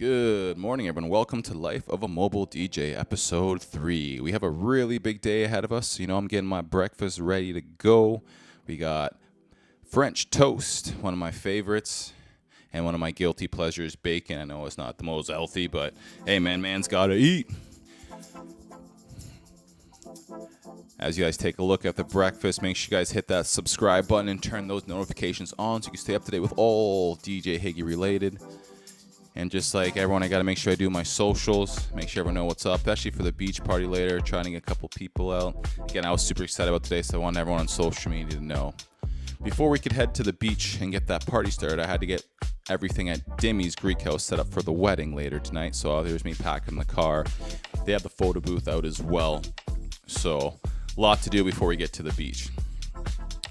Good morning, everyone. Welcome to Life of a Mobile DJ, episode 3. We have a really big day ahead of us. I'm getting my breakfast ready to go. We got French toast, one of my favorites, and one of my guilty pleasures, bacon. I know it's not the most healthy, but hey, man's gotta eat. As you guys take a look at the breakfast, make sure you guys hit that subscribe button and turn those notifications on so you can stay up to date with all DJ Higgy related. And just like everyone, I got to make sure I do my socials, make sure everyone know what's up, especially for the beach party later, trying to get a couple people out. Again, I was super excited about today, so I want everyone on social media to know. Before we could head to the beach and get that party started, I had to get everything at Dimmy's Greek House set up for the wedding later tonight. So there's me packing the car. They have the photo booth out as well. So a lot to do before we get to the beach.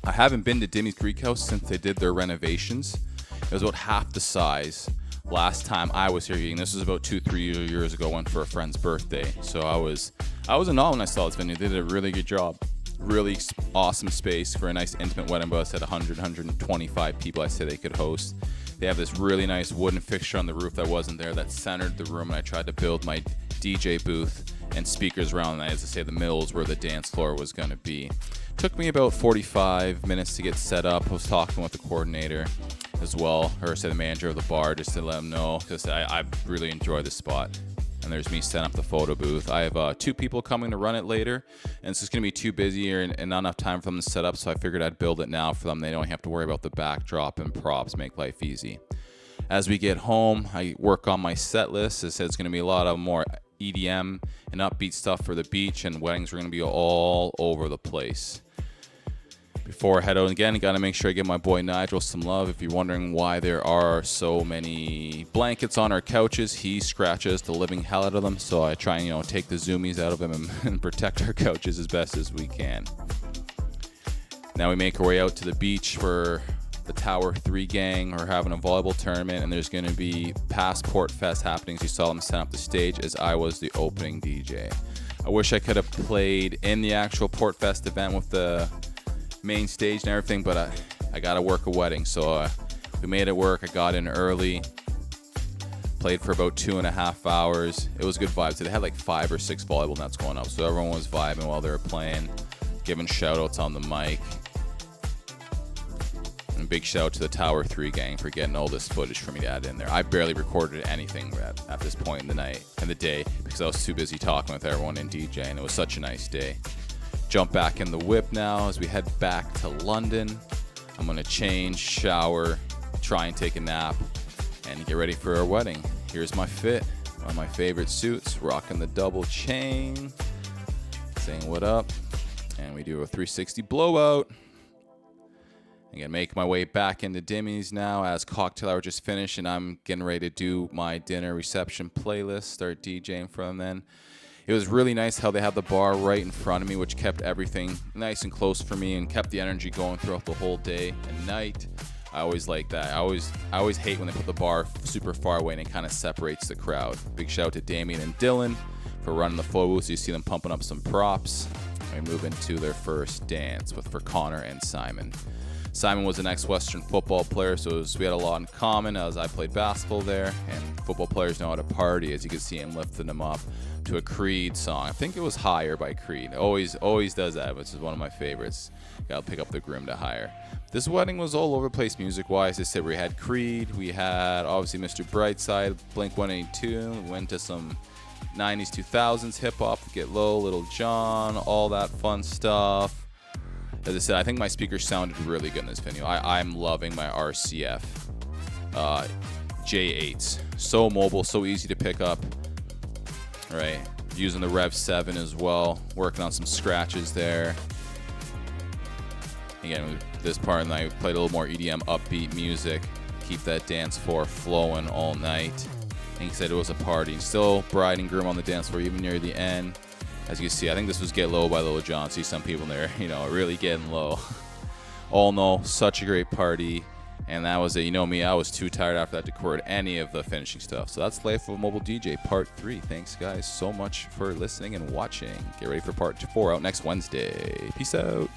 I haven't been to Dimmy's Greek House since they did their renovations. It was about half the size last time I was here eating. This was about 2-3 years ago. Went for a friend's birthday, so I was in awe when I saw this venue. They did a really good job. Really awesome space for a nice intimate wedding. But I said 125 people I said they could host. They have this really nice wooden fixture on the roof that wasn't there that centered the room, and I tried to build my DJ booth and speakers around. And as I say, the middle is where the dance floor was going to be. Took me about 45 minutes to get set up. I was talking with the coordinator as well, or say the manager of the bar, just to let them know, because I really enjoy this spot. And there's me setting up the photo booth. I have 2 people coming to run it later, and it's just going to be too busy here and not enough time for them to set up, so I figured I'd build it now for them. They don't have to worry about the backdrop and props, make life easy. As we get home, I work on my set list. It says it's going to be a lot of more EDM and upbeat stuff for the beach, and weddings are going to be all over the place. Before I head out again, I got to make sure I give my boy Nigel some love. If you're wondering why there are so many blankets on our couches, he scratches the living hell out of them. So I try and, take the zoomies out of them and protect our couches as best as we can. Now we make our way out to the beach for the Tower 3 gang. We're having a volleyball tournament, and there's going to be Passport Fest happening. So you saw them set up the stage as I was the opening DJ. I wish I could have played in the actual Port Fest event with the main stage and everything, but I gotta work a wedding, so we made it work. I got in early, played for about 2.5 hours. It was good vibes. They had like 5 or 6 volleyball nets going up, so everyone was vibing while they were playing, giving shout outs on the mic. And a big shout out to the Tower 3 gang for getting all this footage for me to add in there. I barely recorded anything at this point in the day because I was too busy talking with everyone and DJing. It was such a nice day. Jump back in the whip now as we head back to London. I'm going to change, shower, try and take a nap, and get ready for our wedding. Here's my fit. One of my favorite suits, rocking the double chain, saying what up, and we do a 360 blowout. I'm going to make my way back into Dimmy's now as cocktail hour just finished, and I'm getting ready to do my dinner reception playlist, start DJing from then. It was really nice how they had the bar right in front of me, which kept everything nice and close for me and kept the energy going throughout the whole day and night. I always like that. I always hate when they put the bar super far away and it kind of separates the crowd. Big shout out to Damien and Dylan for running the photo booth. So you see them pumping up some props. We move into their first dance for Connor and Simon. Simon was an ex-Western football player, so we had a lot in common as I played basketball there, and football players know how to party, as you can see him lifting them up to a Creed song. I think it was Higher by Creed. Always does that, which is one of my favorites. Gotta pick up the groom to hire. This wedding was all over the place music-wise. I said we had Creed, we had obviously Mr. Brightside, Blink-182, we went to some 90s, 2000s hip-hop, Get Low, Little John, all that fun stuff. As I said, I think my speakers sounded really good in this venue. I'm loving my RCF J8s. So mobile, so easy to pick up. Right, using the Rev 7 as well. Working on some scratches there. Again, this part of the night, we played a little more EDM upbeat music. Keep that dance floor flowing all night. And he said it was a party. Still bride and groom on the dance floor even near the end. As you can see, I think this was Get Low by Little John. See some people in there, really getting low. All in all, such a great party. And that was it. You know me, I was too tired after that to record any of the finishing stuff. So that's Life of a Mobile DJ Part 3. Thanks, guys, so much for listening and watching. Get ready for Part 4 out next Wednesday. Peace out.